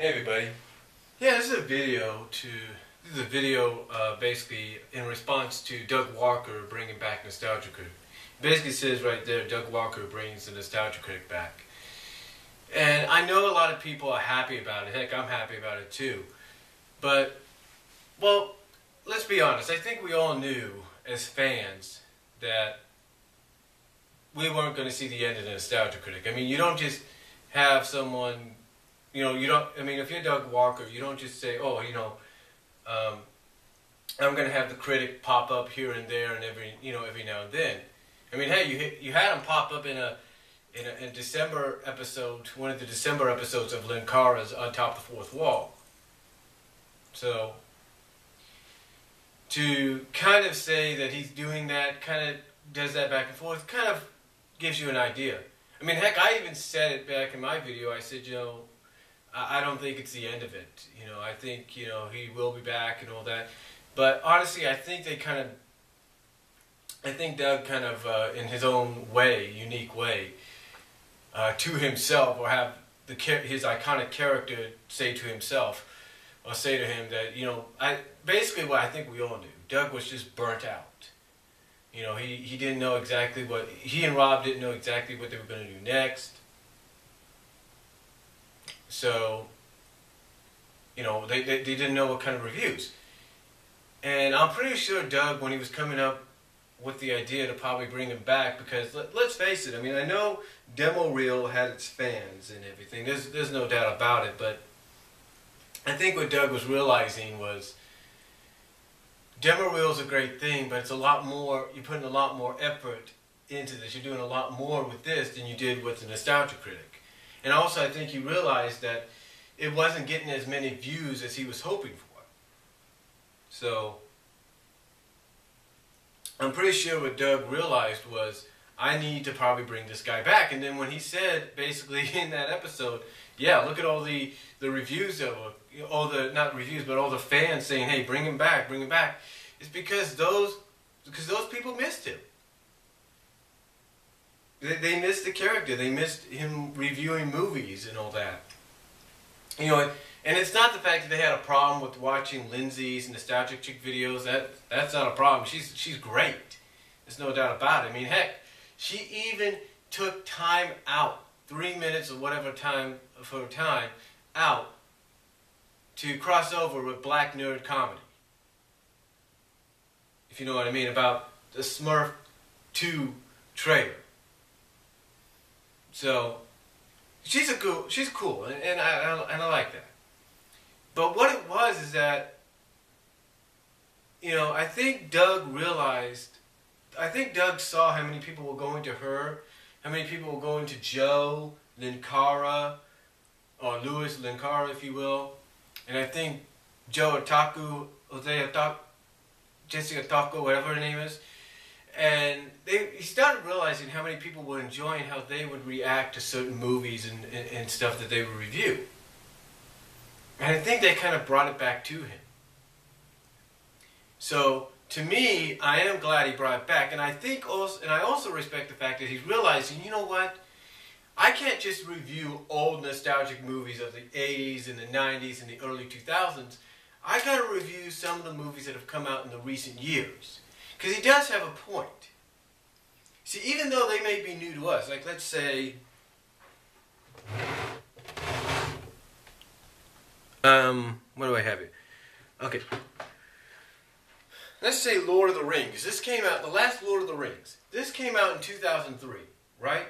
Hey everybody. Yeah, this is a video basically in response to Doug Walker bringing back Nostalgia Critic. Basically says right there, Doug Walker brings the Nostalgia Critic back. And I know a lot of people are happy about it. Heck, I'm happy about it too. But, well, let's be honest. I think we all knew as fans that we weren't going to see the end of the Nostalgia Critic. I mean, you don't just have someone... if you're Doug Walker, you don't just say, I'm going to have the critic pop up here and there and every now and then. I mean, hey, you had him pop up in a December episode, one of the December episodes of Linkara's On Top of the Fourth Wall. So, to kind of say that he's doing that, kind of does that back and forth, kind of gives you an idea. I mean, heck, I even said it back in my video. I said, I don't think it's the end of it. I think, he will be back and all that. But honestly, I think Doug kind of, in his own way, unique way, to himself, or have his iconic character say to himself, or say to him that, basically what I think we all knew. Doug was just burnt out. He didn't know exactly he and Rob didn't know exactly what they were going to do next. So, they didn't know what kind of reviews. And I'm pretty sure Doug, when he was coming up with the idea to probably bring him back, because let's face it, I mean, I know Demo Reel had its fans and everything. There's no doubt about it, but I think what Doug was realizing was Demo Reel is a great thing, but it's a lot more, you're putting a lot more effort into this. You're doing a lot more with this than you did with the Nostalgia Critic. And also, I think he realized that it wasn't getting as many views as he was hoping for. So, I'm pretty sure what Doug realized was, I need to probably bring this guy back. And then when he said, basically in that episode, yeah, look at all the reviews of it, not reviews, but all the fans saying, hey, bring him back, it's because those people missed him. They missed the character. They missed him reviewing movies and all that. And it's not the fact that they had a problem with watching Lindsay's Nostalgic Chick videos. That's not a problem. She's great. There's no doubt about it. I mean, heck, she even took time out, 3 minutes or whatever time of her time out, to cross over with Black Nerd Comedy. If you know what I mean, about the Smurf 2 trailer. So, she's cool, and I like that. But what it was is that, I think Doug saw how many people were going to her, how many people were going to Joe, Linkara, or Louis Linkara, if you will. And I think Joe Otaku, Jessica Taco, whatever her name is. And he started realizing how many people were enjoying how they would react to certain movies and stuff that they would review. And I think they kind of brought it back to him. So, to me, I am glad he brought it back. And I also respect the fact that he's realizing, you know what? I can't just review old nostalgic movies of the 80s and the 90s and the early 2000s. I got to review some of the movies that have come out in the recent years. Because he does have a point. See, even though they may be new to us, like let's say, what do I have here? Okay. Let's say Lord of the Rings. This came out, the last Lord of the Rings. This came out in 2003, right?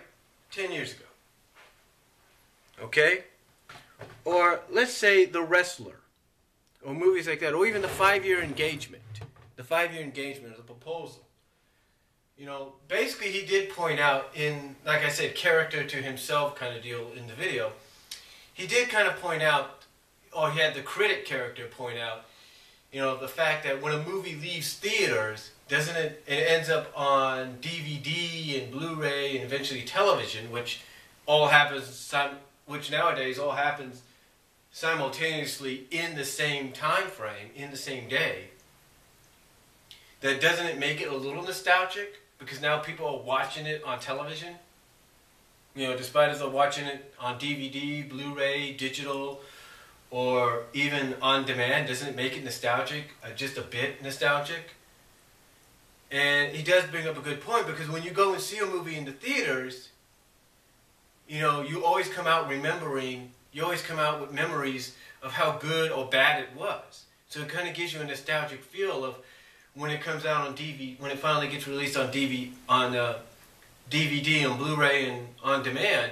10 years ago. Okay? Or let's say The Wrestler. Or movies like that. Or even The 5-Year Engagement. The 5-Year Engagement, the proposal. Basically he did point out in, like I said, character to himself kind of deal in the video. He did kind of point out, or he had the critic character point out, the fact that when a movie leaves theaters, it ends up on DVD and Blu-ray and eventually television, which nowadays all happens simultaneously in the same time frame, in the same day. That doesn't it make it a little nostalgic? Because now people are watching it on television. Despite us watching it on DVD, Blu-ray, digital, or even on demand, doesn't it make it nostalgic, just a bit nostalgic? And he does bring up a good point, because when you go and see a movie in the theaters, you know, you always come out remembering, you always come out with memories of how good or bad it was. So it kind of gives you a nostalgic feel of when it comes out on DVD, when it finally gets released on DVD, and Blu-ray and on demand.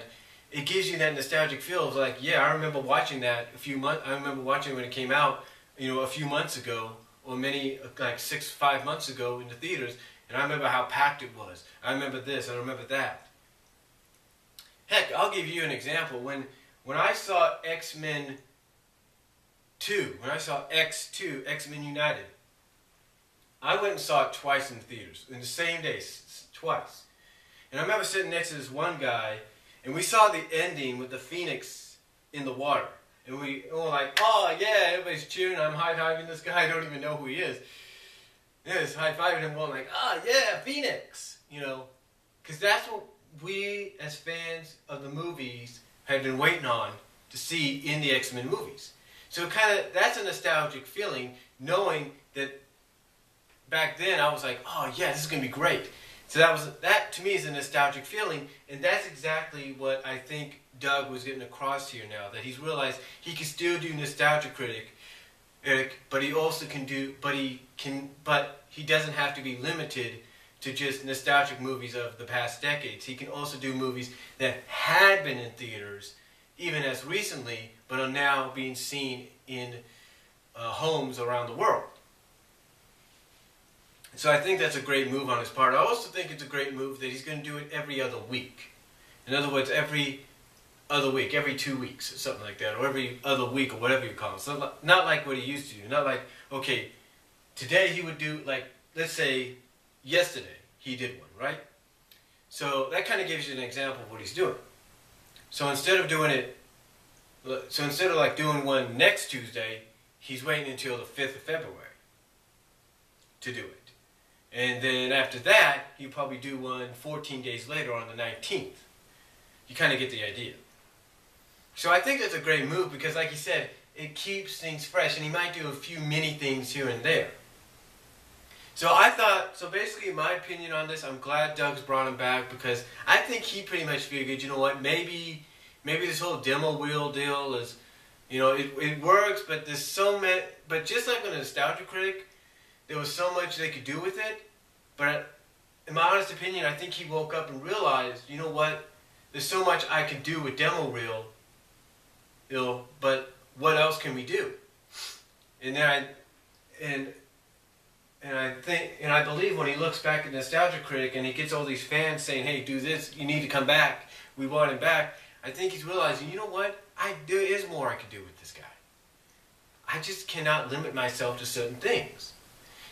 It gives you that nostalgic feel of like, yeah, I remember watching that I remember watching it when it came out, you know, a few months ago, or like 5 months ago in the theaters, and I remember how packed it was. I remember this, I remember that. Heck, I'll give you an example. When I saw X-Men 2, when I saw X2, X-Men United, I went and saw it twice in the theaters, in the same day, twice. And I remember sitting next to this one guy, and we saw the ending with the Phoenix in the water. And we were like, oh yeah, everybody's cheering, I'm high-fiving this guy, I don't even know who he is. Yeah, just high-fiving him, going like, oh yeah, Phoenix, you know. Because that's what we, as fans of the movies, have been waiting on to see in the X-Men movies. So that's a nostalgic feeling, knowing that back then I was like, oh yeah, this is going to be great. So that to me is a nostalgic feeling, and that's exactly what I think Doug was getting across here now, that he's realized he can still do nostalgia critic, but he also can do, but he doesn't have to be limited to just nostalgic movies of the past decades. He can also do movies that had been in theaters, even as recently, but are now being seen in homes around the world. So I think that's a great move on his part. I also think it's a great move that he's going to do it every other week. In other words, every other week, every 2 weeks, or something like that, or every other week, or whatever you call it. So not like what he used to do. Not like, okay, today he would do, like, let's say, yesterday he did one, right? So that kind of gives you an example of what he's doing. So instead of doing like doing one next Tuesday, he's waiting until the 5th of February to do it. And then after that, he'll probably do one 14 days later on the 19th. You kind of get the idea. So I think that's a great move because, like he said, it keeps things fresh, and he might do a few mini things here and there. So so basically my opinion on this, I'm glad Doug's brought him back, because I think he pretty much figured, you know what, maybe this whole demo reel deal is, you know, it works, but there's so many, but just like with a nostalgia critic, there was so much they could do with it. But in my honest opinion, I think he woke up and realized, you know what, there's so much I can do with demo reel, you know, but what else can we do? And then I believe when he looks back at Nostalgia Critic and he gets all these fans saying, hey, do this, you need to come back, we want him back, I think he's realizing, you know what, there is more I can do with this guy. I just cannot limit myself to certain things.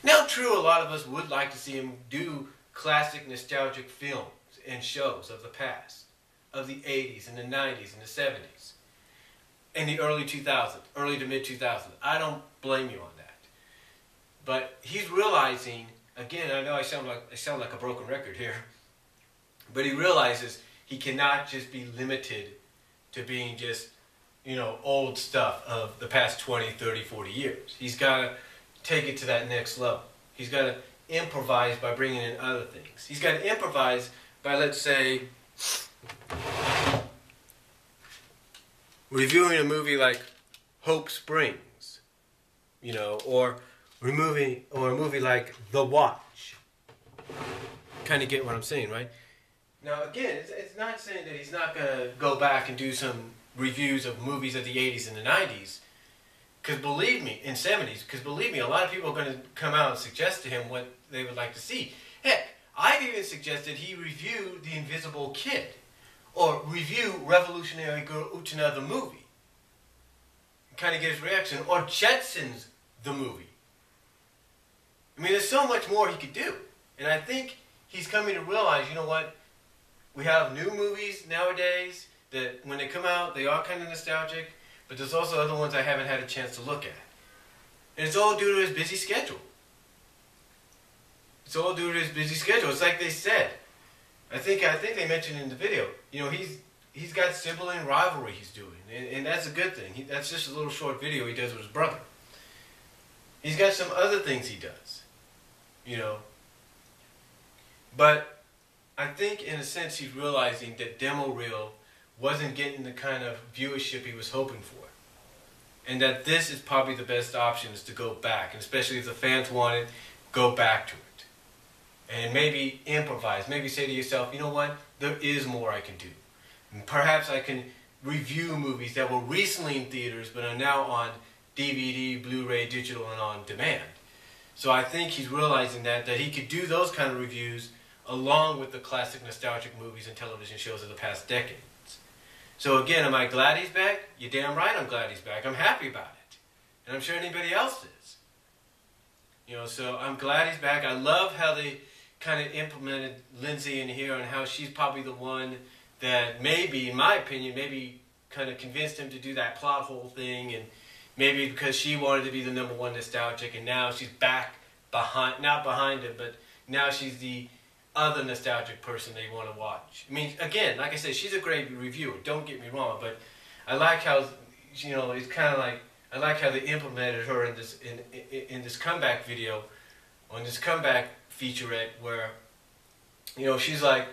Now, true, a lot of us would like to see him do classic nostalgic films and shows of the past, of the 80s and the 90s and the 70s, and the early 2000s, early to mid 2000s. I don't blame you on that. But he's realizing, again, I know I sound like a broken record here, but he realizes he cannot just be limited to being just, you know, old stuff of the past 20, 30, 40 years. He's got to take it to that next level. He's got to improvise by bringing in other things. He's got to improvise by, let's say, reviewing a movie like Hope Springs, you know, or a movie like The Watch. Kind of get what I'm saying, right? Now, again, it's not saying that he's not going to go back and do some reviews of movies of the 80s and the 90s. Because believe me, in 70s, because believe me, a lot of people are going to come out and suggest to him what they would like to see. Heck, I've even suggested he review The Invisible Kid, or review Revolutionary Girl Uchina the movie. Kind of get his reaction, or Jetsons the movie. I mean, there's so much more he could do. And I think he's coming to realize, you know what, we have new movies nowadays that when they come out, they are kind of nostalgic. But there's also other ones I haven't had a chance to look at. And it's all due to his busy schedule. It's all due to his busy schedule. It's like they said. I think they mentioned in the video. You know, he's got sibling rivalry he's doing, and that's a good thing. That's just a little short video he does with his brother. He's got some other things he does, you know. But I think in a sense he's realizing that demo reel wasn't getting the kind of viewership he was hoping for. And that this is probably the best option, is to go back. And especially if the fans want it, go back to it. And maybe improvise. Maybe say to yourself, you know what? There is more I can do. And perhaps I can review movies that were recently in theaters but are now on DVD, Blu-ray, digital, and on demand. So I think he's realizing that he could do those kind of reviews along with the classic nostalgic movies and television shows of the past decades. So again, am I glad he's back? You're damn right I'm glad he's back. I'm happy about it. And I'm sure anybody else is. You know, so I'm glad he's back. I love how they kind of implemented Lindsay in here and how she's probably the one that maybe, in my opinion, maybe kind of convinced him to do that plot hole thing, and maybe because she wanted to be the #1 nostalgic, and now she's back behind, not behind him, but now she's the other nostalgic person they want to watch. I mean, again, like I said, she's a great reviewer, don't get me wrong, but I like how, you know, it's kind of like, I like how they implemented her in this comeback video, on this comeback featurette, where, you know, she's like,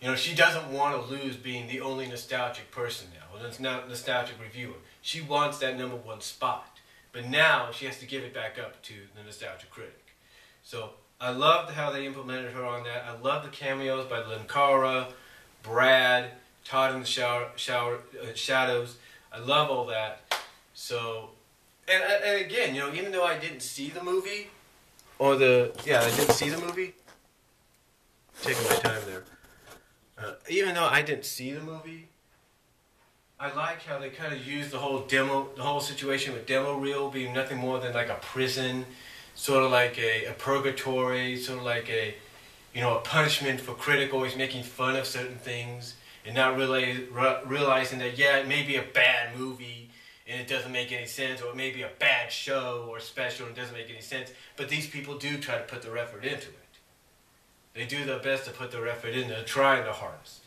you know, she doesn't want to lose being the only nostalgic person now, or nostalgic reviewer. She wants that #1 spot, but now she has to give it back up to the nostalgic critic. So I loved how they implemented her on that. I love the cameos by Linkara, Brad, Todd in the Shadows. I love all that. So, and again, you know, even though I didn't see the movie, I didn't see the movie. Taking my time there. Even though I didn't see the movie, I like how they kind of used the whole situation with demo reel being nothing more than like a prison, sort of like a purgatory, sort of like a punishment for Critic always making fun of certain things and not really realizing that, yeah, it may be a bad movie and it doesn't make any sense, or it may be a bad show or special and it doesn't make any sense, but these people do try to put their effort into it. They do their best to put their effort in. They're trying their hardest.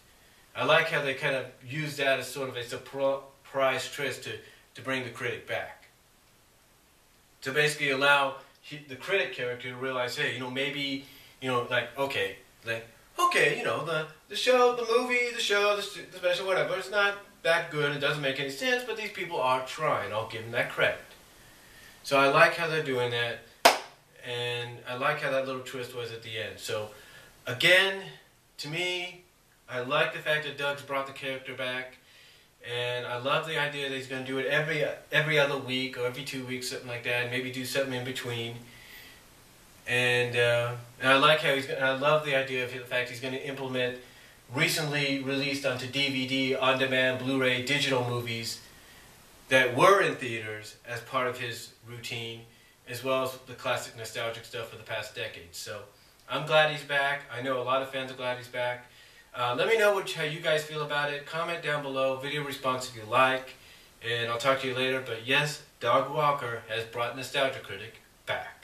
I like how they kind of use that as sort of a surprise twist to bring the Critic back. To basically allow the Critic character to realize, hey, maybe, okay, the show, the movie, the show, the special, whatever, it's not that good, it doesn't make any sense, but these people are trying. I'll give them that credit. So I like how they're doing that, and I like how that little twist was at the end. So, again, to me, I like the fact that Doug's brought the character back, and I love the idea that he's going to do it every other week or every 2 weeks, something like that, and maybe do something in between. And I like how I love the idea of the fact he's going to implement recently released onto DVD, on-demand, Blu-ray, digital movies that were in theaters as part of his routine, as well as the classic nostalgic stuff for the past decades. So I'm glad he's back. I know a lot of fans are glad he's back. Let me know how you guys feel about it. Comment down below, video response if you like, and I'll talk to you later. But yes, Doug Walker has brought Nostalgia Critic back.